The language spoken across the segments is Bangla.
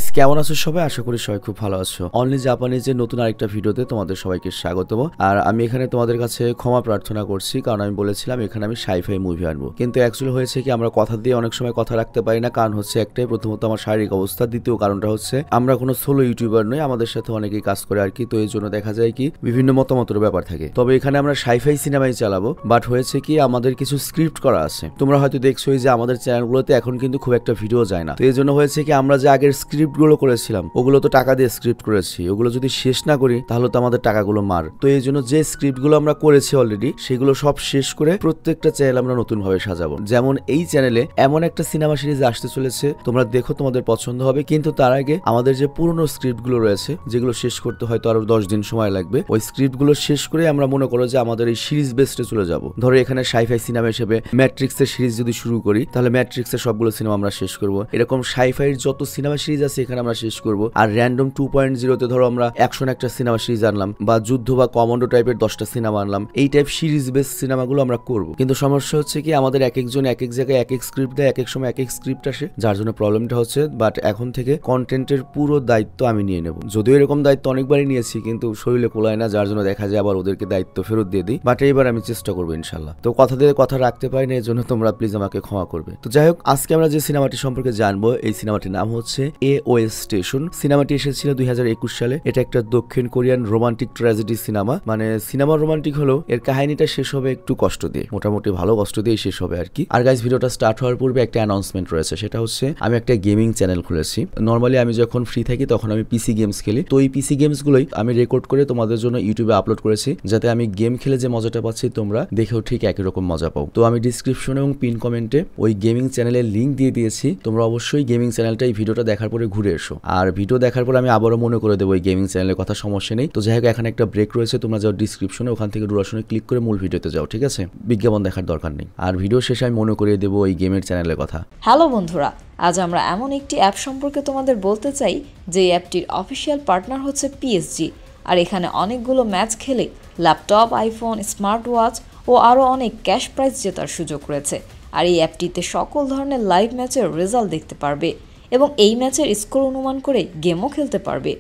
গাইস, কেমন আছো সবাই? আশা করি সবাই খুব ভালো আছো। অনলি জাপানিজের নতুন আরেকটা ভিডিওতে তোমাদের সবাইকে স্বাগতম। আর আমি এখানে তোমাদের কাছে ক্ষমা প্রার্থনা করছি, কারণ আমি বলেছিলাম এখানে আমি সাইফাই মুভি আনবো, কিন্তু অ্যাকচুয়ালি হয়েছে কি আমরা কথা দিয়ে অনেক সময় কথা রাখতে পারি না। কারণ হচ্ছে একটাই, প্রথমত আমার শারীরিক অবস্থা, দ্বিতীয় কারণটা হচ্ছে আমরা কোনো সোলো ইউটিউবার নই, আমাদের সাথে অনেকেই কাজ করে আর কি। তো এই জন্য দেখা যায় কি বিভিন্ন মতামতের ব্যাপার থাকে। তবে এখানে আমরা সাইফাই সিনেমাই চালাবো, বাট হয়েছে কি আমাদের কিছু স্ক্রিপ্ট করা আছে। তোমরা হয়তো দেখছোই যে আমাদের চ্যানেলগুলোতে এখন কিন্তু খুব একটা ভিডিও যায় না। তো এই জন্য হয়েছে কি আমরা যে আগের স্ক্রিপ্ট গুলো করেছিলাম ওগুলো তো টাকা দিয়ে স্ক্রিপ্ট করেছি, ওগুলো যদি শেষ না করি তাহলে তো আমাদের টাকাগুলো মার। তো এই জন্য যে স্ক্রিপ্ট গুলো আমরা করেছি অলরেডি সেগুলো সব শেষ করে প্রত্যেকটা চ্যানেল আমরা নতুন ভাবে সাজাবো। যেমন এই চ্যানেলে এমন একটা সিনেমা সিরিজ আসতে চলেছে, তোমরা দেখো তোমাদের পছন্দ হবে, কিন্তু তার আগে আমাদের যে পুরনো স্ক্রিপ্ট গুলো রয়েছে যেগুলো শেষ করতে হয়তো আরো 10 দিন সময় লাগবে, ওই স্ক্রিপ্ট গুলো শেষ করে আমরা মনে করো যে আমাদের এই সিরিজ বেসডে চলে যাব। ধরো এখানে সাইফাই সিনেমা হিসেবে ম্যাট্রিক্সের সিরিজ যদি শুরু করি তাহলে ম্যাট্রিক্সের সবগুলো সিনেমা আমরা শেষ করব। এরকম সাইফাইয়ের যত সিনেমা সিরিজ আছে এখানে আমরা শেষ করব। আর র্যান্ডম 2.0 তে ধরো আমরা অ্যাকশন একটা সিনেমা সিরিজ আনলাম, বা যুদ্ধ বা কমান্ডো টাইপের 10টা সিনেমা আনলাম, এই টাইপ সিরিজ বেস সিনেমাগুলো আমরা করব। কিন্তু সমস্যা হচ্ছে কি আমাদের এক একজন এক এক জায়গায় এক এক স্ক্রিপ্ট দেয়, এক এক সময় এক এক স্ক্রিপ্ট আসে, যার জন্য প্রবলেমটা হচ্ছে। বাট এখন থেকে কন্টেন্টের পুরো দায়িত্ব আমি নিয়ে নেব। যদিও এরকম দায়িত্ব অনেকবারই নিয়েছি কিন্তু শরীরে কোলায় না, যার জন্য দেখা যায় আবার ওদেরকে দায়িত্ব ফেরত দিয়ে দিই। বাট এইবার আমি চেষ্টা করবো ইনশাল্লাহ। তো কথা দিয়ে কথা রাখতে পারি না, এর জন্য তোমরা প্লিজ আমাকে ক্ষমা করবে। তো যাই হোক, আজকে আমরা যে সিনেমাটি সম্পর্কে জানবো এই সিনেমাটির নাম হচ্ছে AOS স্টেশন। সিনেমাটি এসেছিল 2021 সালে। এটা একটা দক্ষিণ কোরিয়ান রোমান্টিক ট্র্যাজেডি সিনেমা। মানে সিনেমা রোমান্টিক হলেও এর কাহিনীটা শেষ হবে একটু কষ্ট দিয়ে, মোটামুটি ভালো কষ্ট দিয়ে শেষ হবে আর কি। আর গাইস, ভিডিওটা স্টার্ট হওয়ার পূর্বে একটা অ্যানাউন্সমেন্ট রয়েছে, সেটা হচ্ছে আমি একটা গেমিং চ্যানেল খুলেছি। নর্মালি আমি যখন ফ্রি থাকি তখন আমি পিসি গেমস খেলি। তো এই পিসি গেমস গুলোই আমি রেকর্ড করে তোমাদের জন্য ইউটিউবে আপলোড করেছি, যাতে আমি গেম খেলে যে মজাটা পাচ্ছি তোমরা দেখেও ঠিক একই রকম মজা পাও। তো আমি ডিসক্রিপশন এবং পিন কমেন্টে ওই গেমিং চ্যানেলের লিঙ্ক দিয়ে দিয়েছি, তোমরা অবশ্যই গেমিং চ্যানেলটা এই ভিডিওটা দেখার পরে ঘুরে এসো। আর ভিডিও দেখার পর আমি আবারও মনে করে দেবো ওই গেমিং চ্যানেলের কথা, সমস্যা নেই। তো যাই হোক, এখানে একটা ব্রেক রয়েছে, তোমরা যাও ডিসক্রিপশনে, ওখান থেকে ডুরাশনে ক্লিক করে মূল ভিডিওতে যাও, ঠিক আছে? বিজ্ঞাপন দেখার দরকার নেই। আর ভিডিও শেষে আমি মনে করিয়ে দেবো ওই গেমের চ্যানেলের কথা। হ্যালো বন্ধুরা, আজ আমরা এমন একটি অ্যাপ সম্পর্কে তোমাদের বলতে চাই যে অ্যাপটির অফিসিয়াল পার্টনার হচ্ছে PSG। আর এখানে অনেকগুলো ম্যাচ খেলে ল্যাপটপ, আইফোন, স্মার্ট ওয়াচ ও আরও অনেক ক্যাশ প্রাইজ জেতার সুযোগ রয়েছে। আর এই অ্যাপটিতে সকল ধরনের লাইভ ম্যাচের রেজাল্ট দেখতে পারবে এবং এই ম্যাচের স্কোর অনুমান করে গেমও খেলতে পারবে।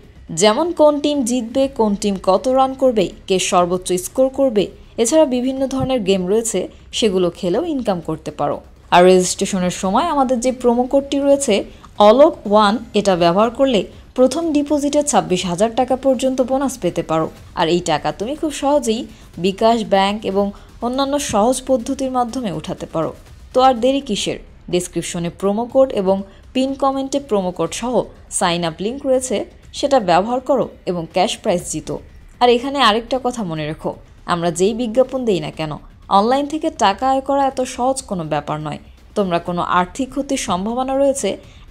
যেমন কোন টিম জিতবে, কোন টিম কত রান করবে, কে সর্বোচ্চ স্কোর করবে। এছাড়া বিভিন্ন ধরনের গেম রয়েছে, সেগুলো খেলেও ইনকাম করতে পারো। আর রেজিস্ট্রেশনের সময় আমাদের যে প্রোমো কোডটি রয়েছে OLOG1, এটা ব্যবহার করলে প্রথম ডিপোজিটে 26,000 টাকা পর্যন্ত বোনাস পেতে পারো। আর এই টাকা তুমি খুব সহজেই বিকাশ, ব্যাংক এবং অন্যান্য সহজ পদ্ধতির মাধ্যমে উঠাতে পারো। তো আর দেরি কিসের? ডেসক্রিপশনে প্রোমো কোড এবং পিন কমেন্টে প্রোমো কোড সহ সাইন আপ লিঙ্ক রয়েছে, সেটা ব্যবহার করো এবং ক্যাশ প্রাইজ জিতো। আর এখানে আরেকটা কথা মনে রেখো, আমরা যেই বিজ্ঞাপন দেই না কেন, অনলাইন থেকে টাকা আয় করা এত সহজ কোনো ব্যাপার নয়। তোমরা কোনো আর্থিক ক্ষতির সম্ভাবনা রয়েছে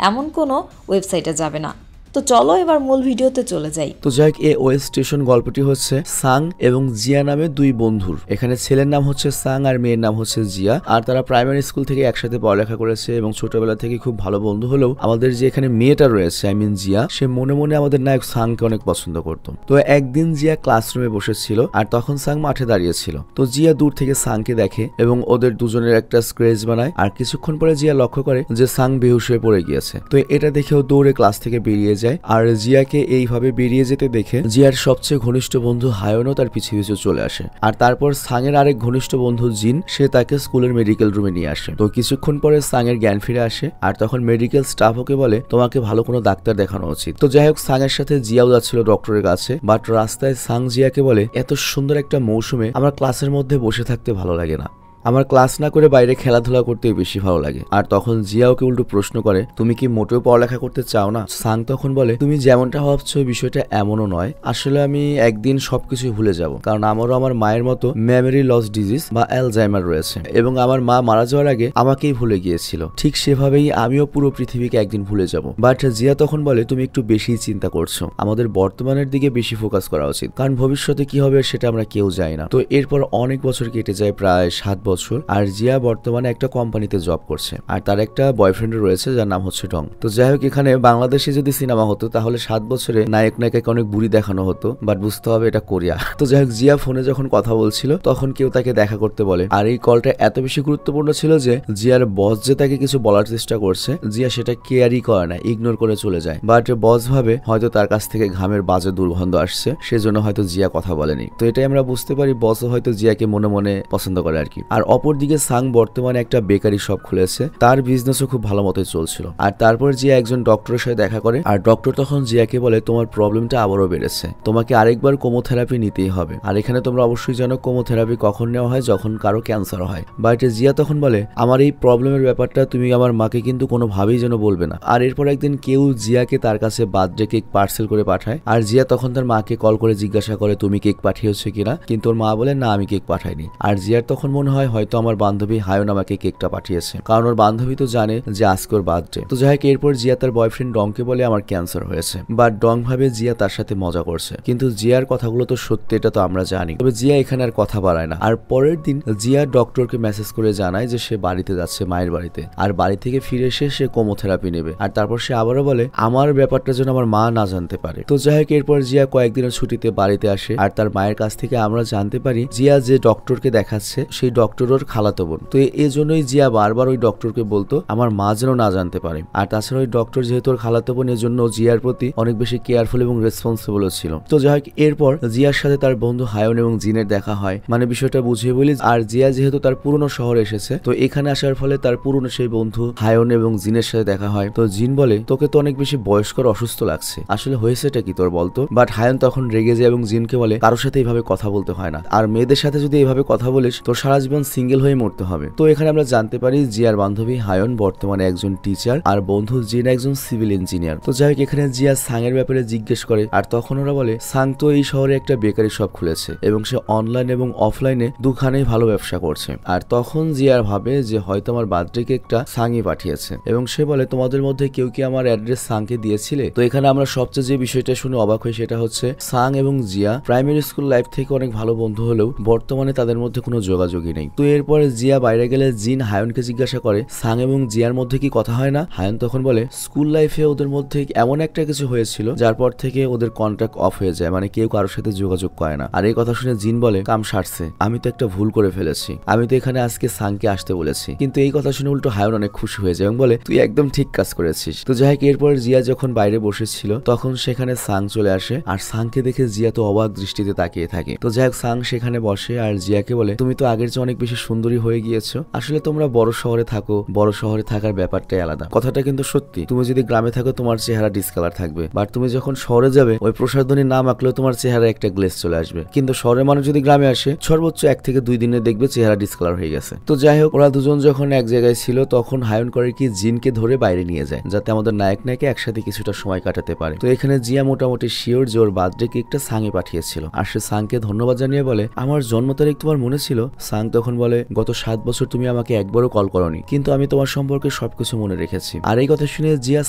এমন কোনো ওয়েবসাইটে যাবে না। তো চলো এবার মূল ভিডিওতে চলে যাই। তো যাই হোক, AOS স্টেশন গল্পটি হচ্ছে সাং এবং জিয়া নামে দুই বন্ধুর। এখানে ছেলের নাম হচ্ছে সাং আর মেয়ের নাম হচ্ছে জিয়া। আর তারা প্রাইমারি স্কুল থেকে একসাথে পড়ালেখা করেছে এবং ছোটবেলা থেকে খুব ভালো বন্ধু হলেও আমাদের যে এখানে মেয়েটা রয়েছে, আই মিন জিয়া, সে মনে মনে আমাদের নায়ক সাংকে অনেক পছন্দ করত। তো একদিন জিয়া ক্লাসরুমে বসেছিল আর তখন সাং মাঠে দাঁড়িয়েছিল। তো জিয়া দূর থেকে সাংকে দেখে এবং ওদের দুজনের একটা স্ক্রেচ বানায়। আর কিছুক্ষণ পরে জিয়া লক্ষ্য করে যে সাং বেহুশ হয়ে পড়ে গিয়েছে। তো এটা দেখেও দৌড়ে ক্লাস থেকে বেরিয়ে যায়। আর জিয়াকে এইভাবে বেরিয়ে যেতে দেখে জিয়ার সবচেয়ে ঘনিষ্ঠ বন্ধু হায়নও তার পিছু পিছু চলে আসে। আর তারপর সাংয়ের আরেক ঘনিষ্ঠ বন্ধু জিন, সে তাকে স্কুলের মেডিকেল রুমে নিয়ে আসে। তো কিছুক্ষণ পরে সাংয়ের জ্ঞান ফিরে আসে আর তখন মেডিকেল স্টাফ ওকে বলে তোমাকে ভালো কোনো ডাক্তার দেখানো উচিত। তো যাই হোক, সাংয়ের সাথে জিয়াও যাচ্ছিল ডক্টরের কাছে। বাট রাস্তায় সাং জিয়াকে বলে এত সুন্দর একটা মৌসুমে আমার ক্লাসের মধ্যে বসে থাকতে ভালো লাগে না, আমার ক্লাস না করে বাইরে খেলাধুলা করতে বেশি ভালো লাগে। আর তখন জিয়া ওকে উল্টো প্রশ্ন করে তুমি কি মোটেও পড়ালেখা করতে চাও না? সাং তখন বলে তুমি যেমনটা ভাবছো বিষয়টা এমনও নয়, আসলে আমি একদিন সবকিছু ভুলে যাব, কারণ আমারও আমার মায়ের মতো মেমোরি লস ডিজিজ বা অ্যালজাইমার রয়েছে এবং আমার মা মারা যাওয়ার আগে আমাকেই ভুলে গিয়েছিল। ঠিক সেভাবেই আমিও পুরো পৃথিবীকে একদিন ভুলে যাব। বাট জিয়া তখন বলে তুমি একটু বেশি চিন্তা করছো, আমাদের বর্তমানের দিকে বেশি ফোকাস করা উচিত, কারণ ভবিষ্যতে কি হবে সেটা আমরা কেউ জানি না। তো এরপর অনেক বছর কেটে যায়, প্রায় 7 বছর। বছর আর জিয়া বর্তমানে একটা কোম্পানিতে জব করছে আর তার একটা বয়ফ্রেন্ড রয়েছে যার নাম হচ্ছে ডং। তো যাই হোক, এখানে বাংলাদেশে যদি সিনেমা হতো তাহলে 7 বছরে নায়ক নায়িকাকে অনেক বুড়ি দেখানো হতো, বাট বুঝতে হবে এটা কোরিয়া। তো যাই হোক, জিয়া ফোনে যখন কথা বলছিল তখন কেউ তাকে দেখা করতে বলে আর এই কলটা এত বেশি গুরুত্বপূর্ণ ছিল যে জিয়ার বস যে তাকে কিছু বলার চেষ্টা করছে জিয়া সেটা কেয়ারই করে না, ইগনোর করে চলে যায়। বাট বস ভাবে হয়তো তার কাছ থেকে ঘামের বাজে দুর্গন্ধ আসছে, সেজন্য হয়তো জিয়া কথা বলেনি। তো এটাই আমরা বুঝতে পারি বসও হয়তো জিয়াকে মনে মনে পছন্দ করে আর কি। আর অপরদিকে সাং বর্তমানে একটা বেকারি শপ খুলেছে, তার বিজনেসও খুব ভালো মতোই চলছিল। আর তারপর জিয়া একজন ডক্টরের সাথে দেখা করে আর ডক্টর তখন জিয়াকে বলে তোমার প্রবলেমটা আবারও বেড়েছে, তোমাকে আরেকবার কেমোথেরাপি নিতেই হবে। আর এখানে তোমরা অবশ্যই জানো কেমোথেরাপি কখন নেওয়া হয়, যখন কারো ক্যান্সার হয়। বাট জিয়া তখন বলে আমার এই প্রবলেমের ব্যাপারটা তুমি আমার মাকে কিন্তু কোনোভাবেই যেন বলবে না। আর এরপর একদিন কেউ জিয়াকে তার কাছে বার্থডে কেক পার্সেল করে পাঠায় আর জিয়া তখন তার মাকে কল করে জিজ্ঞাসা করে তুমি কেক পাঠিয়েছো কিনা, কিন্তু ওর মা বলে না আমি কেক পাঠাইনি। আর জিয়ার তখন মনে হয় হয়তো আমার বান্ধবী হায়ন আমাকে কেকটা পাঠিয়েছে, কারণ ওর বান্ধবী তো জানে যে আজকে ওর বার্থডে। তো যাই হোক, এরপর জিয়া তার বয়ফ্রেন্ড ডংকে বলে আমার ক্যান্সার হয়েছে, বাট ডং ভাবে জিয়া তার সাথে মজা করছে, কিন্তু জিয়ার কথাগুলো তো সত্যি এটা তো আমরা জানি। তবে জিয়া এখানে আর কথা বাড়ায় না। আর পরের দিন জিয়া ডক্টরকে মেসেজ করে জানায় যে সে বাড়িতে যাচ্ছে, মায়ের বাড়িতে, আর বাড়ি থেকে ফিরে এসে সে কেমোথেরাপি নেবে। আর তারপর সে আবারও বলে আমার ব্যাপারটা যেন আমার মা না জানতে পারে। তো যাই হোক, এরপর জিয়া কয়েকদিনের ছুটিতে বাড়িতে আসে আর তার মায়ের কাছ থেকে আমরা জানতে পারি জিয়া যে ডক্টরকে দেখাচ্ছে সেই ডক্টর ওর খালাতো বোন। তো এই জন্যই জিয়া বারবার ওই ডক্টরকে বলতো আমার মা যেন না জানতে পারে। আর তাছাড়া ওই ডক্টর যেহেতু ওর খালাতো বোন, এর জন্য জিয়ার প্রতি অনেক বেশি কেয়ারফুল এবং রেসপন্সিবল ছিল। তো যাই হোক, এরপর জিয়ার সাথে তার বন্ধু হায়ন এবং জিনের দেখা হয়। মানে বিষয়টা বুঝিয়ে বলি, আর জিয়া যেহেতু তার পুরনো শহরে এসেছে, তো এখানে আসার ফলে তার পুরনো সেই বন্ধু হায়ন এবং জিনের সাথে দেখা হয়। তো জিন বলে তোকে তো অনেক বেশি বয়স্কর অসুস্থ লাগছে, আসলে হয়েছেটা কি তোর বলতো। বাট হায়ন তখন রেগে যায় এবং জিনকে বলে কারোর সাথে এইভাবে কথা বলতে হয় না, আর মেয়েদের সাথে যদি এইভাবে কথা বলিস তোর সারা জীবন সিঙ্গেল হয়ে মরতে হবে। তো এখানে আমরা জানতে পারি জিয়ার বান্ধবী হায়ন বর্তমানে একজন টিচার আর বন্ধু জিন একজন সিভিল ইঞ্জিনিয়ার। তো যাই হোক, এখানে জিয়া সাং এর ব্যাপারে জিজ্ঞেস করে আর তখন ওরা বলে সাং তো এই শহরে একটা বেকারি শপ খুলেছে এবং সে অনলাইন এবং অফলাইনে দুখানেই ভালো ব্যবসা করছে। আর তখন জিয়ার ভাবে যে হয়তো আমার বার্থডে কেকটা সাংই পাঠিয়েছে এবং সে বলে তোমাদের মধ্যে কেউ কি আমার অ্যাড্রেস সাংকে দিয়েছিলে। তো এখানে আমরা সবচেয়ে যে বিষয়টা শুনে অবাক হই সেটা হচ্ছে সাং এবং জিয়া প্রাইমারি স্কুল লাইফ থেকে অনেক ভালো বন্ধু হলেও বর্তমানে তাদের মধ্যে কোনো যোগাযোগই নেই। তো এরপরে জিয়া বাইরে গেলে জিন হায়নকে জিজ্ঞাসা করে সাং এবং জিয়ার মধ্যে কি কথা হয় না। হায়ন তখন বলে স্কুল লাইফে ওদের মধ্যে এমন একটা কিছু হয়েছিল যার পর থেকে ওদের কন্ট্যাক্ট অফ হয়ে যায়, মানে কেউ কারোর সাথে যোগাযোগ করে না। আর এই কথা শুনে জিন বলে কাম সারছে, আমি তো একটা ভুল করে ফেলেছি, আমি তো এখানে আজকে সাংকে আসতে বলেছি। কিন্তু এই কথা শুনে উল্টো হায়ন অনেক খুশি হয়ে যায় এবং বলে তুই একদম ঠিক কাজ করেছিস। তো যাই হোক, এরপর জিয়া যখন বাইরে বসেছিল তখন সেখানে সাং চলে আসে আর সাংকে দেখে জিয়া তো অবাক দৃষ্টিতে তাকিয়ে থাকে। তো যাই হোক, সাং সেখানে বসে আর জিয়াকে বলে তুমি তো আগের চেয়ে অনেক বেশি সুন্দরী হয়ে গিয়েছো, আসলে তোমরা বড় শহরে থাকো, বড় শহরে থাকার ব্যাপারটাই আলাদা। কথাটা কিন্তু সত্যি, তুমি যদি গ্রামে থাকো তোমার চেহারা ডিসকালার থাকবে, বাট তুমি যখন শহরে যাবে ওই প্রসাধনী নাম আঁকলেও তোমার চেহারা একটা গ্লেজ চলে আসবে। কিন্তু শহরের মানুষ যদি গ্রামে আসে সর্বোচ্চ 1 থেকে 2 দিনে দেখবে চেহারা ডিসকালার হয়ে গেছে। তো যাই হোক, ওরা দুজন যখন এক জায়গায় ছিল তখন হায়ন করে কি জিনকে ধরে বাইরে নিয়ে যায় যাতে আমাদের নায়ক নায়িকা একসাথে কিছুটা সময় কাটাতে পারে। তো এখানে জিয়া মোটামুটি শিওর যে ওর বার্থডে কেকটা সাংয়ে পাঠিয়েছিল আর সে সাংকে ধন্যবাদ জানিয়ে বলে আমার জন্ম তারিখ তোমার মনে ছিল। সাং তখন বলে গত 7 বছর তুমি আমাকে একবারও কল করোনি, কিন্তু আমি তোমার সম্পর্কে সবকিছু মনে রেখেছি। আর এই কথা শুনে জিয়া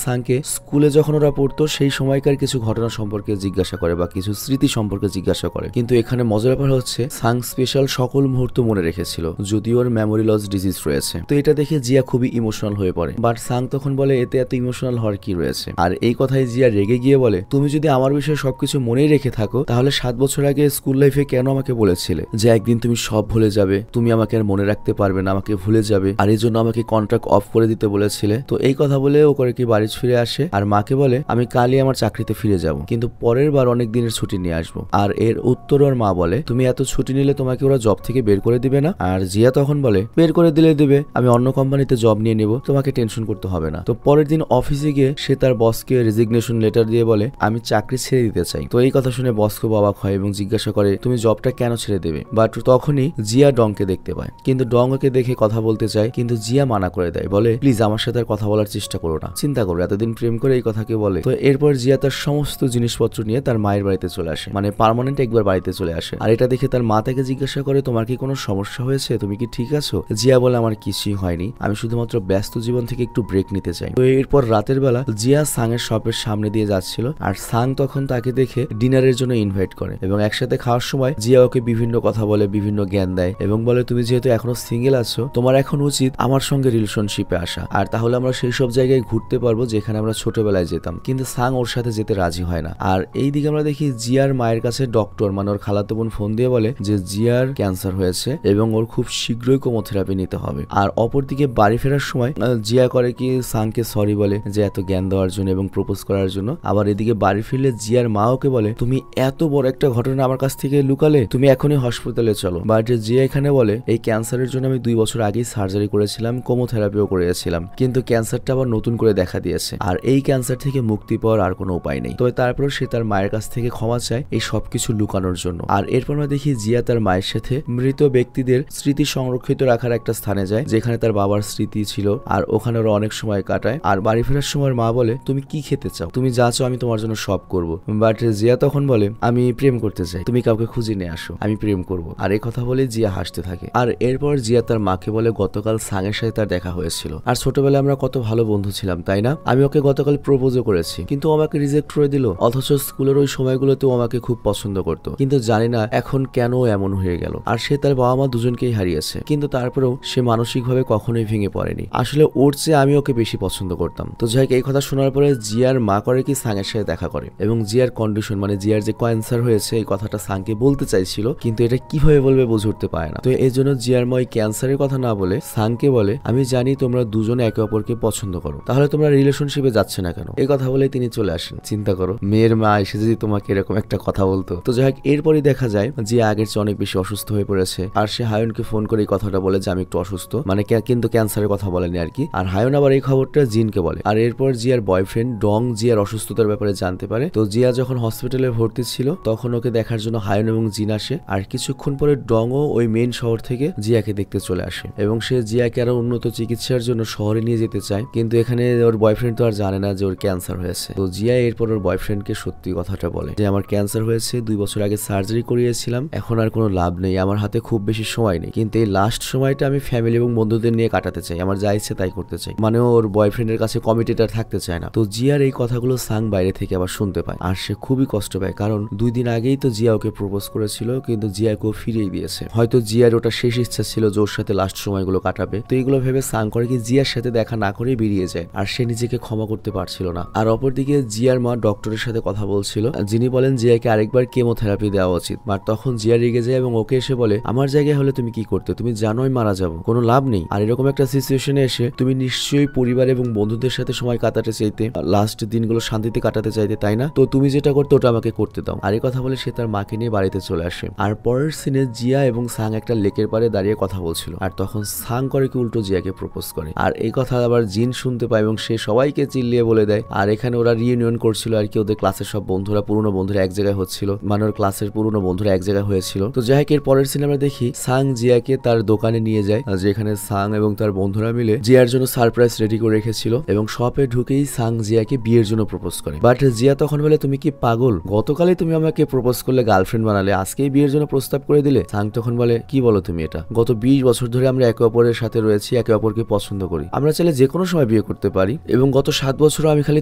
সাংকে স্কুলে যখন ওরা পড়তো সেই সময়কার কিছু ঘটনা সম্পর্কে জিজ্ঞাসা করে বা কিছু স্মৃতি সম্পর্কে জিজ্ঞাসা করে। কিন্তু এখানে মজার ব্যাপার হচ্ছে সাং স্পেশাল সকল মুহূর্ত মনে রেখেছিল যদিও ওর মেমোরি লস ডিজিজ রয়েছে। তো এটা দেখে জিয়া খুবই ইমোশনাল হয়ে পড়ে, বাট সাং তখন বলে এতে এত ইমোশনাল হওয়ার কি রয়েছে। আর এই কথায় জিয়া রেগে গিয়ে বলে তুমি যদি আমার বিষয়ে সবকিছু মনেই রেখে থাকো তাহলে 7 বছর আগে স্কুল লাইফে কেন আমাকে বলেছিলে যে একদিন তুমি সব ভুলে যাবে, তুমি আমাকে আর মনে রাখতে পারবে না, আমাকে ভুলে যাবে, আর এই জন্য আমাকে কন্ট্রাক্ট অফ করে দিতে বলেছিলে। তো এই কথা বলে ও করে কি বাড়ি ফিরে আসে আর মাকে বলে আমি কালই আমার চাকরিতে ফিরে যাব, কিন্তু পরের বার অনেক দিনের ছুটি নিয়ে আসবো। আর এর উত্তর ওর মা বলে তুমি এত ছুটি নিলে তোমাকে ওরা জব থেকে বের করে দিবে না। আর জিয়া তখন বলে বের করে দিলে দিবে, আমি অন্য কোম্পানিতে জব নিয়ে নেব, তোমাকে টেনশন করতে হবে না। তো পরের দিন অফিসে গিয়ে সে তার বসকে রেজিগনেশন লেটার দিয়ে বলে আমি চাকরি ছেড়ে দিতে চাই। তো এই কথা শুনে বস খুব অবাক হয় এবং জিজ্ঞাসা করে তুমি জবটা কেন ছেড়ে দেবে। বাট তখনই জিয়া ডংকে দেখতে পায়, কিন্তু ডং ওকে দেখে কথা বলতে চায় কিন্তু জিয়া মানা করে দেয়, বলে প্লিজ আমার সাথে আর কথা বলার চেষ্টা করো না, চিন্তা করো এতদিন প্রেম করে এই কথাকে বলে। তো এরপর জিয়া তার সমস্ত জিনিসপত্র নিয়ে তার মায়ের বাড়িতে চলে আসে, মানে পার্মানেন্ট একবার বাড়িতে চলে আসে। আর এটা দেখে তার মা তাকে জিজ্ঞাসা করে তোমার কি কোনো সমস্যা হয়েছে, তুমি কি ঠিক আছো। জিয়া বলে আমার কিছুই হয়নি, আমি শুধুমাত্র ব্যস্ত জীবন থেকে একটু ব্রেক নিতে চাই। তো এরপর রাতের বেলা জিয়া সাং এর শপের সামনে দিয়ে যাচ্ছিল আর সাং তখন তাকে দেখে ডিনারের জন্য ইনভাইট করে এবং একসাথে খাওয়ার সময় জিয়া ওকে বিভিন্ন কথা বলে, বিভিন্ন জ্ঞান দেয় এবং বলে তুমি যেহেতু এখনো সিঙ্গেল আছো, তোমার এখন উচিত আমার সঙ্গে রিলেশনশিপে আসা, আর তাহলে আমরা সেই সব জায়গায় ঘুরতে পারবো যেখানে আমরা ছোটবেলায় যেতাম। কিন্তু সাং ওর সাথে যেতে রাজি হয় না। আর এই দিকে আমরা দেখি জিয়ার মায়ের কাছে ডক্টর মানে ওর খালাতো বোন ফোন দিয়ে বলে যে জিয়ার ক্যান্সার হয়েছে এবং ওর খুব শীঘ্রই কেমোথেরাপি নিতে হবে। আর অপরদিকে বাড়ি ফেরার সময় জিয়া করে কি সাংকে সরি বলে যে এত জ্ঞান দেওয়ার জন্য এবং প্রপোজ করার জন্য। আবার এদিকে বাড়ি ফিরলে জিয়ার মা ওকে বলে তুমি এত বড় একটা ঘটনা আমার কাছ থেকে লুকালে, তুমি এখনই হসপিটালে চলো। বাট জিয়া এখানে বলে এই ক্যান্সারের জন্য আমি 2 বছর আগেই সার্জারি করেছিলাম, কেমোথেরাপিও করেছিলাম, কিন্তু ক্যান্সারটা আবার নতুন করে দেখা দিয়েছে আর এই ক্যান্সার থেকে মুক্তি পাওয়ার আর কোনো উপায় নেই। তবে তারপর সে তার মায়ের কাছ থেকে ক্ষমা চায় এই সবকিছু লুকানোর জন্য। আর এরপর আমরা দেখি জিয়া তার মায়ের সাথে মৃত ব্যক্তিদের স্মৃতি সংরক্ষিত রাখার একটা স্থানে যায় যেখানে তার বাবার স্মৃতি ছিল, আর ওখানে ওরা অনেক সময় কাটায়। আর বাড়ি ফেরার সময় মা বলে তুমি কি খেতে চাও, তুমি যা চাও আমি তোমার জন্য সব করব। বাট জিয়া তখন বলে আমি প্রেম করতে চাই, তুমি কাউকে খুঁজে নিয়ে আসো, আমি প্রেম করব। আর এই কথা বলে জিয়া হাসতে থাকে। আর এরপর জিয়া তার মাকে বলে গতকাল সাংয়ের সাথে তার দেখা হয়েছিল, আর ছোটবেলায় আমরা কত ভালো বন্ধু ছিলাম তাই না, আমি ওকে গতকাল প্রপোজও করেছি কিন্তু আমাকে রিজেক্ট করে দিল, অথচ স্কুলের ওই সময়গুলোতেও আমাকে খুব পছন্দ করতো, কিন্তু জানি না এখন কেন এমন হয়ে গেল। আর সে তার বাবা মা দুজনকেই হারিয়েছে, কিন্তু তারপরেও সে মানসিকভাবে কখনোই ভেঙে পড়েনি। আসলে ওর চেয়ে আমি ওকে বেশি পছন্দ করতাম। তো যাই হোক, এই কথা শোনার পরে জিয়ার মা করে কি সাংয়ের সাথে দেখা করে এবং জিয়ার কন্ডিশন মানে জিয়ার যে ক্যান্সার হয়েছে এই কথাটা সাংকে বলতে চাইছিল, কিন্তু এটা কিভাবে বলবে বুঝে উঠতে পারে না। তো এই জন্য জিয়ার মা ওই ক্যান্সারের কথা না বলে সাংকে বলে আমি জানি তোমরা দুজনে একে অপরকে পছন্দ করো, তাহলে তোমরা রিলেশনশিপে যাচ্ছে না কেন। এই কথা বলে তিনি চলে আসেন। চিন্তা করো, মেয়ের মা এসে যদি তোমাকে এরকম একটা কথা বলতো। তো যাই হোক, এরপরই দেখা যায় যে আগের চেয়ে অনেক বেশি অসুস্থ হয়ে পড়েছে। আর সে হায়নকে ফোন করে এই কথাটা বলে যে আমি একটু অসুস্থ, মানে কিন্তু ক্যান্সারের কথা বলেনি আর কি। আর হায়ন আবার এই খবরটা জিনকে বলে। আর এরপর জিয়ার বয়ফ্রেন্ড ডং জিয়ার অসুস্থতার ব্যাপারে জানতে পারে। তো জিয়া যখন হসপিটালে ভর্তি ছিল তখন ওকে দেখার জন্য হায়ন এবং জিন আসে। আর কিছুক্ষণ পরে ডংও ওই মেইন শহর থেকে জিয়াকে দেখতে চলে আসে এবং সে জিয়াকে আরো উন্নত চিকিৎসার জন্য শহরে নিয়ে যেতে চায়, কিন্তু এখানে ওর বয়ফ্রেন্ড তো আর জানে না যে ওর ক্যান্সার হয়েছে। তো জিয়া এরপর ওর বয়ফ্রেন্ডকে সত্যি কথাটা বলে যে আমার ক্যান্সার হয়েছে, 2 বছর আগে সার্জারি করিয়েছিলাম, এখন আর কোনো লাভ নেই, আমার হাতে খুব বেশি সময় নেই, কিন্তু এই লাস্ট সময়টা আমি ফ্যামিলি এবং বন্ধুদের নিয়ে কাটাতে চাই, আমার যা ইচ্ছে তাই করতে চাই। মানে ওর বয়ফ্রেন্ডের কাছে কমিটেড আর থাকতে চায় না। তো জিয়ার এই কথাগুলো সাং বাইরে থেকে আবার শুনতে পায় আর সে খুবই কষ্ট পায়, কারণ 2 দিন আগেই তো জিয়া ওকে প্রপোজ করেছিল কিন্তু জিয়াকে ও ফিরিয়ে দিয়েছে। হয়তো জিয়ার ওটা শেষ ইচ্ছা ছিল যে ওর সাথে লাস্ট সময়গুলো কাটাবে। তো এগুলো ভেবে সাং করে কি জিয়ার সাথে দেখা না করেই বেরিয়ে যায়, আর সে নিজেকে ক্ষমা করতে পারছিল না। আর অপরদিকে জিয়ার মা ডক্টরের সাথে কথা বলছিল, যিনি বলেন জিয়াকে আরেকবার কেমোথেরাপি দেওয়া উচিত। আর তখন জিয়া রেগে যায় এবং ওকে এসে বলে আমার জায়গায় হলে তুমি কি করতে, তুমি জানোই মারা যাবো, কোনো লাভ নেই। আর এরকম একটা সিচুয়েশনে এসে তুমি নিশ্চয়ই পরিবার এবং বন্ধুদের সাথে সময় কাটাতে চাইতে, লাস্ট দিনগুলো শান্তিতে কাটাতে চাইতে তাই না, তো তুমি যেটা করতে ওটা আমাকে করতে দাও। আর এই কথা বলে সে তার মাকে নিয়ে বাড়িতে চলে আসে। আর পরের সিনে জিয়া এবং সাং একটা লেকের পাড়ে দাঁড়িয়ে কথা বলছিল, আর তখন সাং করে কি উল্টো জিয়াকে প্রপোজ করে। আর এই কথা আবার জিন শুনতে পায় এবং সে সবাইকে চিল্লিয়ে বলে দেয়। আর এখানে ওরা রিইউনিয়ন করছিল আর কি, ওদের ক্লাসের সব বন্ধুরা পুরনো বন্ধুরা এক জায়গায় হচ্ছিল, মানে ওর ক্লাসের পুরনো বন্ধুরা এক জায়গায় হয়েছিল। তো যাই হোক, এর পরের সিনে আমরা দেখি সাং জিয়াকে তার দোকানে নিয়ে যায়, যেখানে সাং এবং তার বন্ধুরা মিলে জিয়ার জন্য সারপ্রাইজ রেডি করে রেখেছিল এবং শপে ঢুকেই সাং জিয়াকে বিয়ের জন্য প্রপোজ করে। বাট জিয়া তখন বলে তুমি কি পাগল, গতকালই তুমি আমাকে প্রপোজ করলে, গার্লফ্রেন্ড বানালে, আজকেই বিয়ের জন্য প্রস্তাব করে দিলে। সাং তখন বলে কি বলো তুমি, এটা গত 20 বছর ধরে আমরা একে অপরের সাথে রয়েছি, একে অপরকে পছন্দ করি, আমরা চাইলে যে কোনো সময় বিয়ে করতে পারি এবং গত 7 বছরও আমি খালি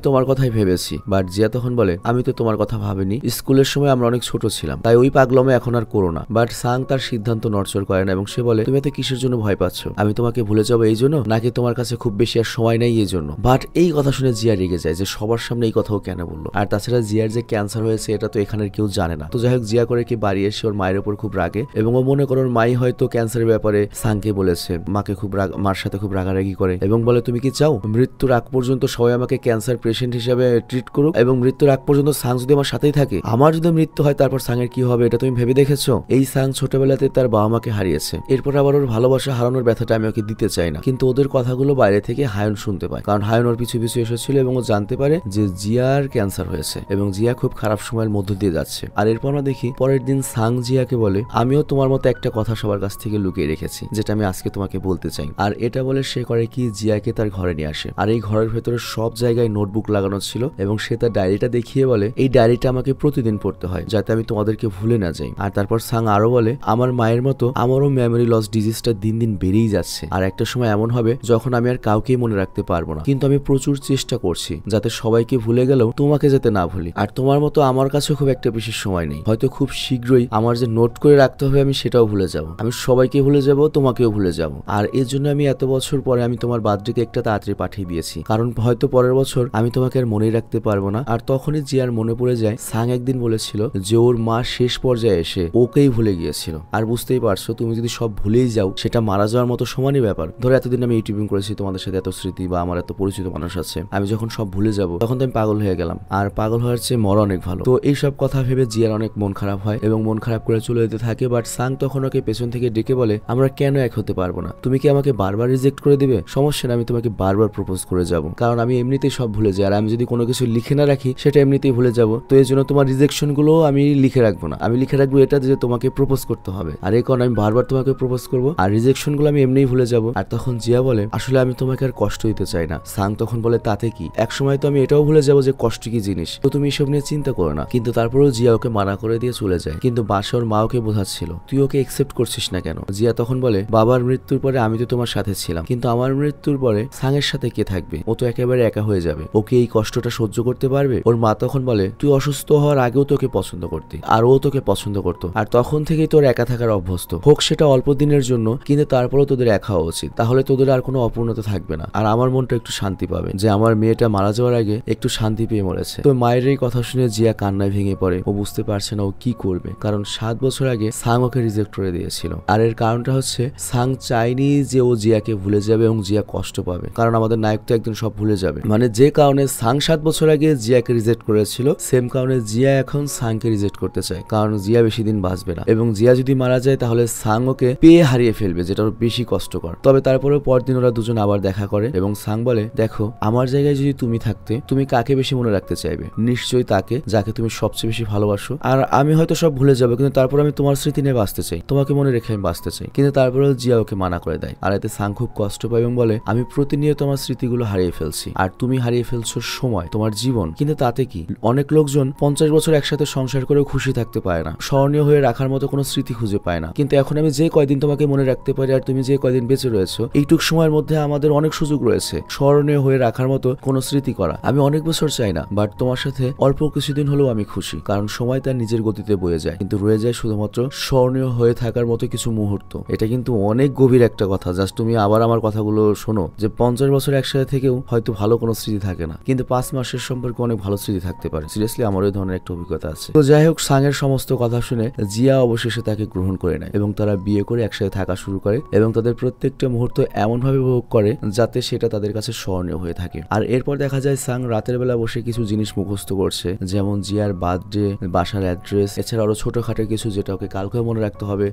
তোমার কথাই ভেবেছি। বাট জিয়া তখন বলে আমি তো তোমার কথা ভাবিনি, স্কুলের সময় আমরা অনেক ছোট ছিলাম, তাই ওই পাগলমে এখন আর করো না। বাট সাং তার সিদ্ধান্ত নড়চড় করে না এবং সে বলে তুমি এত কিসের জন্য ভয় পাচ্ছ, আমি তোমাকে ভুলে যাবো এই জন্য, নাকি তোমার কাছে খুব বেশি আর সময় নেই এই জন্য। বাট এই কথা শুনে জিয়া রেগে যায় যে সবার সামনে এই কথাও কেন বললো। আর তাছাড়া জিয়ার যে ক্যান্সার হয়েছে এটা তো এখানের কেউ জানে না। তো যাই হোক, জিয়া করে কি বাড়ি এসে ওর মায়ের উপর খুব রাগে এবং ও মনে করে ওর মাই হয়তো ক্যান্সারের ব্যাপারে সাংকে বলেছে, মাকে খুব মার সাথে খুব রাগারাগি করে এবং বলে তুমি কি চাও মৃত্যুর আগ পর্যন্ত সবাই আমাকে ক্যান্সার পেশেন্ট হিসেবে ট্রিট করুক এবং মৃত্যুর আগ পর্যন্ত সাং যদি আমার সাথেই থাকে, আমার যদি মৃত্যু হয় তারপর সাংয়ের কি হবে এটা তুমি ভেবে দেখেছো? এই সাং ছোটবেলাতে তার বাবা মাকে হারিয়েছে, এরপর আবার ওর ভালোবাসা হারানোর ব্যথাটা আমি ওকে দিতে চাই না। কিন্তু ওদের কথাগুলো বাইরে থেকে হায়ন শুনতে পায়, কারণ হায়ন ওর পিছু পিছু এসেছিল এবং ও জানতে পারে যে জিয়ার ক্যান্সার হয়েছে এবং জিয়া খুব খারাপ সময়ের মধ্য দিয়ে যাচ্ছে। আর এরপর আমরা দেখি পরের দিন সাং জিয়াকে বলে আমিও তোমার মতো একটা কথা সবার কাছ থেকে লুকিয়ে রেখেছি, যেটা আমি আজকে তোমাকে বলতে চাই। আর এটা বলে সে করে কি জিয়াকে তার ঘরে নিয়ে আসে। আর এই ঘরের ভেতরে সব জায়গায় নোটবুক লাগানো ছিল এবং সে তার ডায়েরিটা দেখিয়ে বলে এই ডায়েরিটা আমাকে প্রতিদিন পড়তে হয় যাতে আমি তোমাদেরকে ভুলে না যাই। আর তারপর সাং আরো বলে আমার মায়ের মতো আমারও মেমোরি লস ডিজিজটা দিন দিন বেড়েই যাচ্ছে, আর একটা সময় এমন হবে যখন আমি আর কাউকেই মনে রাখতে পারবো না, কিন্তু আমি প্রচুর চেষ্টা করছি যাতে সবাইকে ভুলে গেলেও তোমাকে যাতে না ভুলি। আর তোমার মতো আমার কাছে খুব একটা বেশি সময় নেই, হয়তো খুব শীঘ্রই আমার যে নোট করে রাখতে হবে আমি সেটাও ভুলে যাব। আমি সবাইকে ভুলে যাব, তোমাকেও ভুলে যাব। আর এর জন্য আমি এত বছর পরে আমি তোমার বার্থডেকে একটা তাড়াতাড়ি পাঠিয়ে দিয়েছি, কারণ হয়তো পরের বছর আমি তোমাকে আর মনেই রাখতে পারবো না। আর তখনই জিয়ার মনে পড়ে যায় সাং একদিন বলেছিল যে ওর মা শেষ পর্যায়ে এসে ওকেই ভুলে গিয়েছিল। আর বুঝতেই পারছো, তুমি যদি সব ভুলেই যাও সেটা মারা যাওয়ার মতো সমানই ব্যাপার। ধরো এতদিন আমি ইউটিউবিং করেছি, তোমাদের সাথে এত স্মৃতি বা আমার এত পরিচিত মানুষ আছে, আমি যখন সব ভুলে যাব তখন তো আমি পাগল হয়ে গেলাম। আর পাগল হওয়ার চেয়ে মরা অনেক ভালো। তো এইসব কথা ভেবে জিয়ার অনেক মন খারাপ হয় এবং মন খারাপ করে চলে যেতে থাকে। বাট সাং তখন ওকে পেছন থেকে ডেকে বলে, আমরা কেন এক হতে পারবো না? তুমি কি আমাকে বারবার রিজেক্ট করে দিবে? সমস্যা না, আমি তোমাকে বারবার প্রপোজ করে যাব, কারণ আমি এমনিতেই সব ভুলে যাই। আর আমি যদি কোনো কিছু লিখে না রাখি সেটা এমনিতেই ভুলে যাব। তো এই জন্য তোমার রিজেকশন গুলো আমি লিখে রাখবো না, আমি লিখে রাখবো এটা যে তোমাকে প্রপোজ করতে হবে। আর এই কারণে আমি বারবার তোমাকে প্রপোজ করবো, আর রিজেকশন গুলো আমি এমনিই ভুলে যাব। আর তখন জিয়া বলে, আসলে আমি তোমাকে আর কষ্ট দিতে চাই না। সাং তখন বলে, তাতে কি, এক সময় তো আমি এটাও ভুলে যাবো যে কষ্ট কি জিনিস, তো তুমি এসব নিয়ে চিন্তা করো না। কিন্তু তারপরেও জিয়া ওকে মানা করে দিয়ে চলে যায়। কিন্তু বাসা ওর মা ওকে বোঝাচ্ছিল, তুই ওকে একসেপ্ট করছিস না কেন? জিয়া তখন বলে, বাবার মৃত্যুর পরে আমি তো তোমার সাথে ছিলাম, কিন্তু আমার মৃত্যুর পরে সাংয়ের সাথে কে থাকবে? ও তো একেবারে একা হয়ে যাবে, ওকে এই কষ্টটা সহ্য করতে পারবে? ওর মা তখন বলে, তুই অসুস্থ হওয়ার আগেও তোকে পছন্দ করতি, আর ও তোকে পছন্দ করতো, আর তখন থেকেই তোর একা থাকার অভ্যস্ত, হোক সেটা অল্প দিনের জন্য, কিন্তু তারপরেও তোদের একা হওয়া উচিত, তাহলে তোদের আর কোনো অপূর্ণতা থাকবে না। আর আমার মনটা একটু শান্তি পাবে যে আমার মেয়েটা মারা যাওয়ার আগে একটু শান্তি পেয়ে মরেছে। তো মায়ের এই কথা শুনে জিয়া কান্নায় ভেঙে পড়ে। ও বুঝতে পারছে না ও কি করবে, কারণ 7 বছর আগে সাং ওকে রিজেক্ট করে দিয়েছিল। আর এর কারণটা হচ্ছে সাং চাইনি যে ও জিয়াকে ভুলে যাবে এবং জিয়া কষ্ট পাবে, কারণ আমাদের নায়ক তো একদিন সব ভুলে যাবে। মানে যে কারণে সাং 7 বছর আগে জিয়াকে রিজেক্ট করেছিল, সেম কারণে জিয়া এখন সাংকে রিজেক্ট করতে চায়, কারণ জিয়া বেশি দিন বাঁচবে না এবং জিয়া যদি মারা যায় তাহলে সাং ওকে পেয়ে হারিয়ে ফেলবে, যেটা ওর বেশি কষ্টকর। তবে তারপরেও পরদিন ওরা দুজন আবার দেখা করে এবং সাং বলে, দেখো আমার জায়গায় যদি তুমি থাকতে তুমি কাকে বেশি মনে রাখতে চাইবে? নিশ্চয়ই তাকে যাকে তুমি সবচেয়ে বেশি ভালোবাসো। আর আমি হয়তো সব ভুলে যাবো, কিন্তু তারপর আমি তোমার স্মৃতি নিয়ে বাঁচতে চাই, তোমাকে মনে রেখে আমি বাঁচতে চাই। কিন্তু তারপরেও জিয়া ওকে মানা করে দেয়। আর এতে সাং খুব কষ্ট পায় এবং বলে, আমি প্রতিনিয়ত আমার স্মৃতিগুলো হারিয়ে ফেলছি, আর তুমি হারিয়ে ফেলছো সময়, তোমার জীবন, কিন্তু তাতে কি? অনেক লোকজন 50 বছর একসাথে সংসার করেও খুশি থাকতে পারে না, স্মরণীয় হয়ে রাখার মতো কোনো স্মৃতি খুঁজে পায় না। কিন্তু এখন আমি যে কয়দিন তোমাকে মনে রাখতে পারি আর তুমি যে কয়দিন বেঁচে রয়েছো, এইটুক সময়ের মধ্যে আমাদের অনেক সুযোগ রয়েছে স্মরণীয় হয়ে রাখার মতো কোনো স্মৃতি করা। আমি অনেক বছর চাই না, বাট তোমার সাথে অল্প কিছুদিন হলেও আমি খুশি, কারণ সময় তার নিজের গতিতে বয়ে যায়, কিন্তু রয়ে যায় শুধুমাত্র স্মরণীয় হয়ে থাকার মতো কিছু মুহূর্ত। এটা কিন্তু অনেক গভীর একটা কথা। জাস্ট তুমি আবার আমার কথাগুলো শোনো, যে 50 বছর একসাথে থেকেও হয়তো ভালো কোনো স্মৃতি থাকে না, কিন্তু 5 মাসের সম্পর্কে অনেক ভালো স্মৃতি থাকতে পারে। সিরিয়াসলি আমার ওই ধরনের একটা অভিজ্ঞতা আছে। তো যাই হোক, সাংয়ের সমস্ত কথা শুনে জিয়া অবশেষে তাকে গ্রহণ করে নেয় এবং তারা বিয়ে করে একসাথে থাকা শুরু করে এবং তাদের প্রত্যেকটা মুহূর্ত এমনভাবে উপভোগ করে যাতে সেটা তাদের কাছে স্মরণীয় হয়ে থাকে। আর এরপর দেখা যায় সাং রাতের বেলা বসে কিছু জিনিস মুখস্থ করছে, যেমন জিয়ার বার্থডে, বাসার অ্যাড্রেস, এছাড়া আরো ছোটখাটো কিছু যেটা ওকে কালকে মনে রাখতে হবে।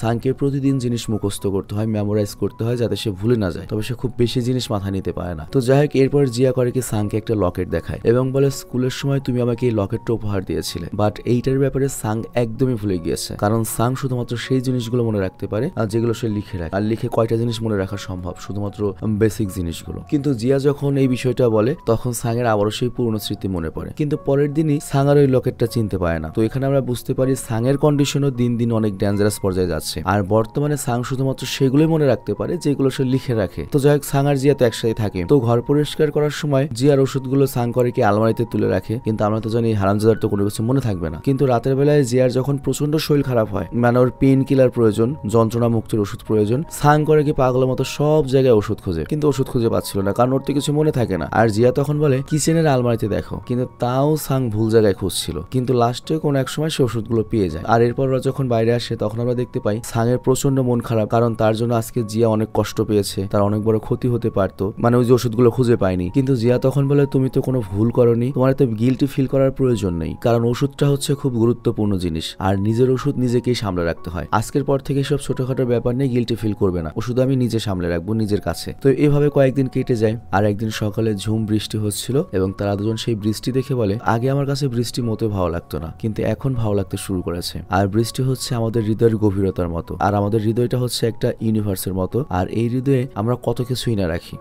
সাংকে প্রতিদিন জিনিস মুখস্থ করতে হয়, মেমোরাইজ করতে হয়, যাতে সে ভুলে না যায়। তবে সে খুব বেশি জিনিস মাথায় নিতে পারে না। তো যাই হোক, এরপর জিয়া করে কি সাংকে একটা লকেট দেখায় এবং বলে, স্কুলের সময় তুমি আমাকে এই লকেটটা উপহার দিয়েছিলে। বাট এইটার ব্যাপারে সাং একদমই ভুলে গিয়েছে, কারণ সাং শুধুমাত্র সেই জিনিসগুলো মনে রাখতে পারে আর যেগুলো সে লিখে রাখে। আর লিখে কয়টা জিনিস মনে রাখা সম্ভব? শুধুমাত্র বেসিক জিনিসগুলো। কিন্তু জিয়া যখন এই বিষয়টা বলে তখন সাংয়ের আবারও সেই পুরনো স্মৃতি মনে পড়ে, কিন্তু পরের দিনই সাং আর ওই লকেটটা চিনতে পারে না। তো এখানে আমরা বুঝতে পারি সাংয়ের কন্ডিশনও দিন দিন অনেক ডেঞ্জারাস পর্যায়ে যাচ্ছে। আর বর্তমানে সাং শুধুমাত্র সেগুলোই মনে রাখতে পারে যেগুলো সে লিখে রাখে। তো যাই হোক, সাং আর জিয়া তো একসাথে থাকে। তো ঘর পরিষ্কার করার সময় জিয়ার ওষুধগুলো সাং করে কি আলমারিতে তুলে রাখে, কিন্তু আমরা তো জানি হারামজাদার তো কোনো কিছু মনে থাকবে না। কিন্তু রাতের বেলায় জিয়ার যখন প্রচন্ড শরীর খারাপ হয়, মানে ওর পেইন কিলার প্রয়োজন, যন্ত্রণা মুক্তির ওষুধ প্রয়োজন, সাং করে কি পাগলের মতো সব জায়গায় ওষুধ খোঁজে, কিন্তু ওষুধ খুঁজে পাচ্ছিল না, কারণ ওর তো কিছু মনে থাকে না। আর জিয়া তখন বলে, কিচেনের আলমারিতে দেখো, কিন্তু তাও সাং ভুল জায়গায় খুঁজছিল। কিন্তু লাস্টে কোন এক সময় সে ওষুধগুলো পেয়ে যায়। আর এরপর ওরা যখন বাইরে আসে তখন আমরা দেখতে পাই সাংয়ের প্রচন্ড মন খারাপ, কারণ তার জন্য আজকে জিয়া অনেক কষ্ট পেয়েছে, তার অনেক বড় ক্ষতি হতে পারতো, মানে ওই যে ওষুধগুলো খুঁজে পায়নি। কিন্তু জিয়া তখন বলে, তুমি তো কোনো ভুল করনি, তোমার এত গিল্টি ফিল করার প্রয়োজন নেই, কারণ ওষুধটা হচ্ছে খুব গুরুত্বপূর্ণ জিনিস, আর নিজের ওষুধ নিজেকেই সামলে রাখতে হয়। আজকের পর থেকে সব ছোটখাটো ব্যাপার নিয়ে গিল্টি ফিল করবে না, ওষুধ আমি নিজে সামলে রাখবো নিজের কাছে। তো এভাবে কয়েকদিন কেটে যায়। আর একদিন সকালে ঝুম বৃষ্টি হচ্ছিল এবং তারা দুজন সেই বৃষ্টি দেখে বলে, আগে আমার কাছে বৃষ্টি মোটেও ভালো লাগতো না, কিন্তু এখন ভালো লাগতে শুরু করেছে। আর বৃষ্টি হচ্ছে আমাদের হৃদয়ের গভীরতার মতো, আর আমাদের হৃদয়টা হচ্ছে একটা ইউনিভার্সের মতো, আর এই হৃদয়ে আমরা কত কিছুই না রাখি।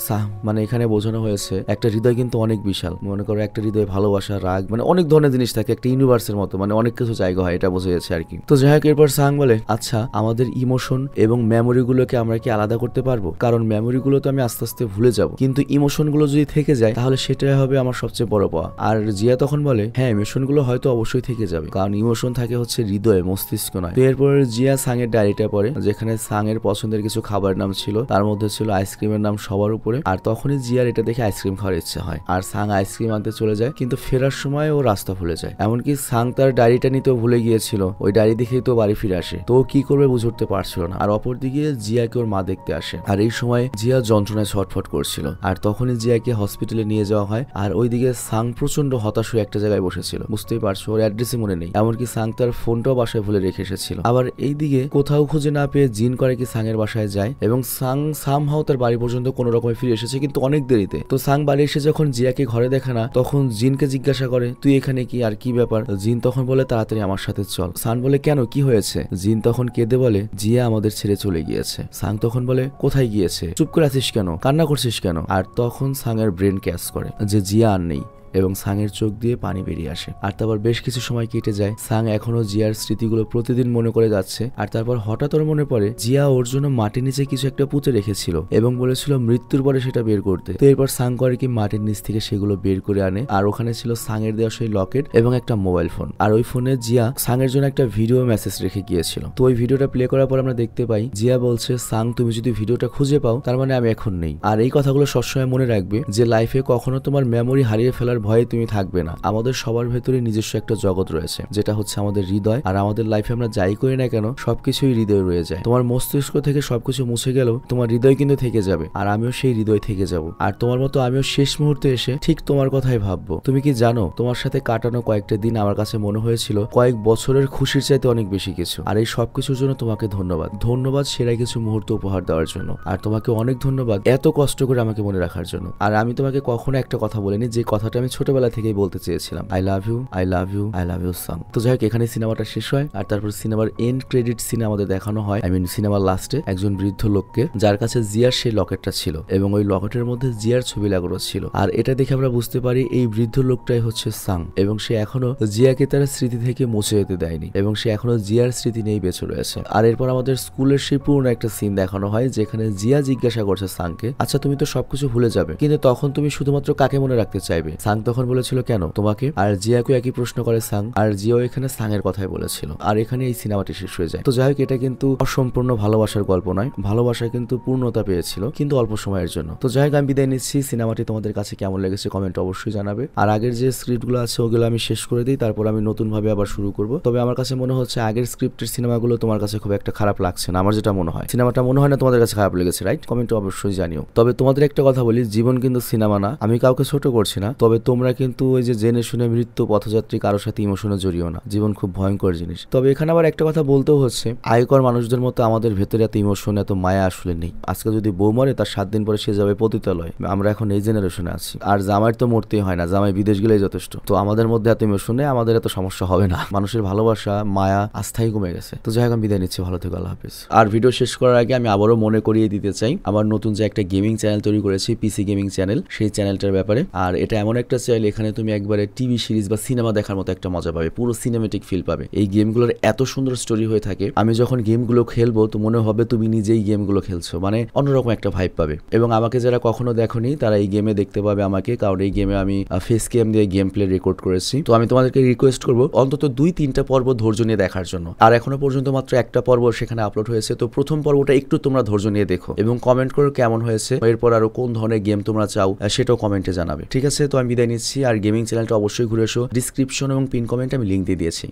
মানে এখানে বোঝানো হয়েছে একটা হৃদয় কিন্তু অনেক বিশাল। মনে করো একটা হৃদয়ে ভালোবাসা, রাগ, মানে অনেক ধরনের জিনিস থাকে, একটা ইউনিভার্সের মতো, মানে অনেক কিছু জায়গা হয়, এটা বোঝা যাচ্ছে আর কি। তো যাই হোক, এরপর সাং বলে, আচ্ছা আমাদের ইমোশন এবং মেমোরি গুলোকে আমরা কি আলাদা করতে পারবো? কারণ মেমোরি গুলো তো আমি আস্তে আস্তে ভুলে যাব, কিন্তু ইমোশন গুলো যদি থেকে যায় তাহলে সেটাই হবে আমার সবচেয়ে বড় পাওয়া। আর জিয়া তখন বলে, হ্যাঁ ইমোশন গুলো হয়তো অবশ্যই থেকে যাবে, কারণ ইমোশন থাকে হচ্ছে হৃদয়ে, মস্তিষ্ক নয়। তো এরপর জিয়া সাংয়ের ডায়েরি ডায়েরিটা পড়ে, যেখানে সাং এর পছন্দের কিছু খাবারের নাম ছিল, তার মধ্যে ছিল আইসক্রিমের নাম সবার উপরে। আর তখনই জিয়ার এটা দেখে আইসক্রিম খাওয়ার ইচ্ছে হয়, আর সাং আইসক্রিম আনতে চলে যায়, কিন্তু ফেরার সময় ও রাস্তা ভুলে যায়। এমনকি সাং তার ডায়েরিটা নিতেও ভুলে গিয়েছিল, ওই ডায়েরি দেখেই তো বাড়ি ফিরে আসে। তো কি করবে বুঝে উঠতে পারছিল না। আর অপরদিকে জিয়াকে ওর মা দেখতে আসে, আর এই সময় জিয়া যন্ত্রণায় ছটফট করছিল। আর তখনই জিয়াকে হসপিটালে নিয়ে যাওয়া হয়। আর ওইদিকে সাং প্রচন্ড হতাশ হয়ে একটা জায়গায় বসেছিল, বুঝতেই পারছো ওর অ্যাড্রেসই মনে নেই, এমনকি সাং তার ফোনটাও বাসায় ভুলে রেখে এসেছিল। আবার এইদিকে কোথাও খুঁজে না পেয়ে জিন করে কি সাং এর বাসায় যায়, এবং সাং সামহাও তার বাড়ি পর্যন্ত কোনো রকমে ফিরে এসেছে, কিন্তু অনেক দেরিতে। তো সাং বাড়ি এসে যখন জিয়াকে ঘরে দেখে না, তখন জিনকে জিজ্ঞাসা করে তুই এখানে কি, আর কি ব্যাপার? জিন তখন বলে তাড়াতাড়ি আমার সাথে চল। সাং বলে কেন, কি হয়েছে? জিন তখন কেঁদে বলে জিয়া আমাদের ছেড়ে চলে গিয়েছে। সাং তখন বলে কোথায় গিয়েছে, চুপ করে আছিস কেন, কান্না করছিস কেন? আর তখন সাং এর ব্রেন ক্যাচ করে যে জিয়া আর নেই, এবং সাং এর চোখ দিয়ে পানি বেরিয়ে আসে। আর তারপর বেশ কিছু সময় কেটে যায়, সাং এখনো জিয়ার স্মৃতিগুলো প্রতিদিন মনে করে যাচ্ছে। আর তারপর হঠাৎ ওর মনে পড়ে জিয়া ওর জন্য মাটির নিচে কিছু একটা পুঁতে রেখেছিল এবং বলেছিল মৃত্যুর পরে সেটা বের করতে। তো এরপর সাং করে কি মাটির নিচ থেকে সেগুলো বের করে আনে, আর ওখানে ছিল সাং এর দেওয়া সেই লকেট এবং একটা মোবাইল ফোন। আর ওই ফোনে জিয়া সাং এর জন্য একটা ভিডিও মেসেজ রেখে গিয়েছিল। তো ওই ভিডিওটা প্লে করার পর আমরা দেখতে পাই জিয়া বলছে সাং তুমি যদি ভিডিওটা খুঁজে পাও তার মানে আমি এখন নেই। আর এই কথাগুলো সবসময় মনে রাখবে যে লাইফে কখনো তোমার মেমোরি হারিয়ে ফেলার ভয়ে তুমি থাকবে না। আমাদের সবার ভেতরে নিজস্ব একটা জগৎ রয়েছে, যেটা হচ্ছে আমাদের হৃদয়। আর আমাদের লাইফে আমরা যাই করি না কেন সবকিছুই হৃদয়ে রয়ে যায়। তোমার মস্তিষ্ক থেকে সবকিছু মুছে গেলেও তোমার হৃদয় কিন্তু থেকে যাবে, আর আমিও সেই হৃদয় থেকে যাব। আর তোমার মতো আমিও শেষ মুহূর্তে এসে ঠিক তোমার কথাই ভাববো। তুমি কি জানো তোমার সাথে কাটানো কয়েকটা দিন আমার কাছে মনে হয়েছিল কয়েক বছরের খুশির চাইতে অনেক বেশি কিছু। আর এই সবকিছুর জন্য তোমাকে ধন্যবাদ, ধন্যবাদ সেরা কিছু মুহূর্ত উপহার দেওয়ার জন্য। আর তোমাকে অনেক ধন্যবাদ এত কষ্ট করে আমাকে মনে রাখার জন্য। আর আমি তোমাকে কখনো একটা কথা বলিনি যে কথাটা আমি ছোটবেলা থেকেই বলতে চেয়েছিলাম, I love you, I love you, I love you song. তো যাই হোক, এখানে সিনেমাটা শেষ হয়। আর তারপর সিনেমার এন্ড ক্রেডিট সিনে আমাদের দেখানো হয়, আই মিন সিনেমার লাস্টে একজন বৃদ্ধ লোককে, যার কাছে জিয়ার সেই লকেটটা ছিল এবং ওই লকেটের মধ্যে জিয়ার ছবি লাগানো ছিল। আর এটা দেখে আমরা বুঝতে পারি এই বৃদ্ধ লোকটাই হচ্ছে সাং, এবং সে এখনো জিয়াকে তার স্মৃতি থেকে মুছে যেতে দেয়নি, এবং সে এখনো জিয়ার স্মৃতি নিয়েই বেঁচে রয়েছে। আর এরপর আমাদের স্কুলের সেই পুরনো একটা সিন দেখানো হয়, যেখানে জিয়া জিজ্ঞাসা করছে সাংকে, আচ্ছা তুমি তো সবকিছু ভুলে যাবে, কিন্তু তখন তুমি শুধুমাত্র কাকে মনে রাখতে চাইবে? সাং তখন বলেছিল কেন, তোমাকে। আর জিয়াকে একই প্রশ্ন করে সাং, আর জিয়াও এখানে সাং এর কথাই বলেছিল। আর এখানে এই সিনেমাটি শেষ হয়ে যায়। তো যাই হোক, এটা কিন্তু অসম্পূর্ণ ভালোবাসার গল্প নয়, ভালোবাসা কিন্তু পূর্ণতা পেয়েছিল, কিন্তু অল্প সময়ের জন্য। তো যাই হোক, আমি বিদায় নিচ্ছি। সিনেমাটি তোমাদের কাছে কেমন লেগেছে কমেন্ট অবশ্যই জানাবে। আর আগের যে স্ক্রিপ্টগুলো আছে ওগুলো আমি শেষ করে দিই, তারপর আমি নতুন ভাবে আবার শুরু করব। তবে আমার কাছে মনে হচ্ছে আগের স্ক্রিপ্টের সিনেমাগুলো তোমার কাছে খুব একটা খারাপ লাগছে না, আমার যেটা মনে হয়। সিনেমাটা মনে হয় না তোমাদের কাছে খারাপ লেগেছে, রাইট? কমেন্টে অবশ্যই জানিও। তবে তোমাদের একটা কথা বলি, জীবন কিন্তু সিনেমা না, আমি কাউকে ছোট করছি না, তবে তোমরা কিন্তু ওই যে জেনে শুনে মৃত্যু পথযাত্রী কারোর সাথে ইমোশনে জড়িও না, জীবন খুব ভয়ঙ্কর জিনিস। তবে এখানে আবার একটা কথা বলতেও হচ্ছে, আয়কর মানুষদের মতো আমাদের ভেতরে এত ইমোশন এত মায়া আসলে নেই। আজকে যদি বউ মরে তার 7 দিন পরে সে যাবে পতিতালয়, আমরা এখন এই জেনারেশনে আছি। আর জামাইয়ের তো মরতেই হয় না, জামাই বিদেশ গেলেই যথেষ্ট। তো আমাদের মধ্যে এত ইমোশন নেই, আমাদের এত সমস্যা হবে না। মানুষের ভালোবাসা মায়া আস্থাই কমে গেছে। তো যাই হোক, আমি বিদায় নিচ্ছি, ভালো থেকো, আল্লাহ হাফেজ। আর ভিডিও শেষ করার আগে আমি আবারও মনে করিয়ে দিতে চাই আমার নতুন যে একটা গেমিং চ্যানেল তৈরি করেছি, পিসি গেমিং চ্যানেল, সেই চ্যানেলটার ব্যাপারে। আর এটা এমন একটা চ্যানেল, এখানে তুমি একবারে টিভি সিরিজ বা সিনেমা দেখার মতো একটা মজা পাবে, পুরো সিনেমেটিক ফিল পাবে। এই গেমগুলোর এত সুন্দর স্টোরি হয়ে থাকে, আমি যখন গেমগুলো খেলবো তো মনে হবে তুমি নিজেই গেমগুলো খেলছো, মানে অন্যরকম একটা ভাইব পাবে। এবং আমাকে যারা কখনো দেখোনি তারা এই গেমে দেখতে পাবে আমাকে, কারণ এই গেমে আমি ফেস ক্যাম দিয়ে গেম প্লে রেকর্ড করেছি। তো আমি তোমাদেরকে রিকোয়েস্ট করবো অন্তত 2-3টা পর্ব ধৈর্য নিয়ে দেখার জন্য। আর এখনো পর্যন্ত মাত্র একটা পর্ব সেখানে আপলোড হয়েছে, তো প্রথম পর্বটা একটু তোমরা ধৈর্য নিয়ে দেখো এবং কমেন্ট করো কেমন হয়েছে, এরপর আরো কোন ধরনের গেম তোমরা চাও সেটাও কমেন্টে জানাবে, ঠিক আছে? তো আমি বিদায় নিচ্ছি। আর গেমিং চ্যানেলটা অবশ্যই ঘুরে এসো, ডিসক্রিপশন এবং পিন কমেন্টে আমি লিঙ্ক দিয়ে দিয়েছি।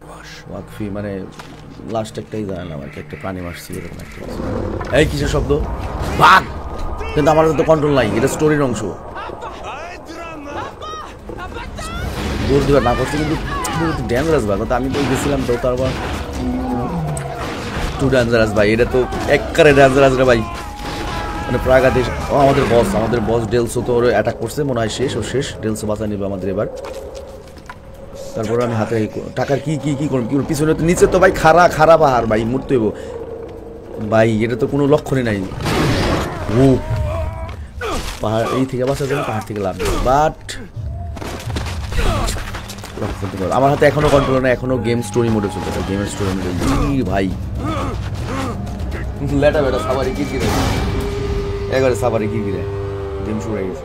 ওয়াকফি মানে লাস্ট একটাই জানালাম আর কি, একটা প্রাণী মারছি এরকম একটা। এই কিসের শব্দ? বাঘ! কিন্তু আমার তো কন্ট্রোল নাই, এটা স্টোরির অংশ। দূর দিবার না করছে কিন্তু ডেঞ্জারাস বাঘ, তো আমি তো গেছিলাম তো তারপর টু ডেঞ্জারাস ভাই, এটা তো একবারে ডেঞ্জারাস রে ভাই, মানে প্রাগাদেশ। ও আমাদের বস ডেলসো তো অ্যাটাক করছে, মনে হয় শেষ, ও শেষ। ডেলসো বাঁচা নেবে আমাদের এবার। তারপরে আমি হাতে টাকার কি কি কি করব, কি পিছনে তো নিচে তো ভাই খারা পাহাড় ভাই, মরতে হইব ভাই, এটা তো কোনো লক্ষণই নাই। ও পাহাড় এই থেকে বাঁচার জন্য পাহাড় থেকে লাভ, বাট আমার হাতে এখনো কন্ট্রোল না, এখনো গেম স্টোরি মোডে চলতে, গেমের স্টোরি মোডে ভাই। লেটা বেটা সাবারি কি একবারে সাবারি গিরগিরে গেম শুরু হয়ে গেছে।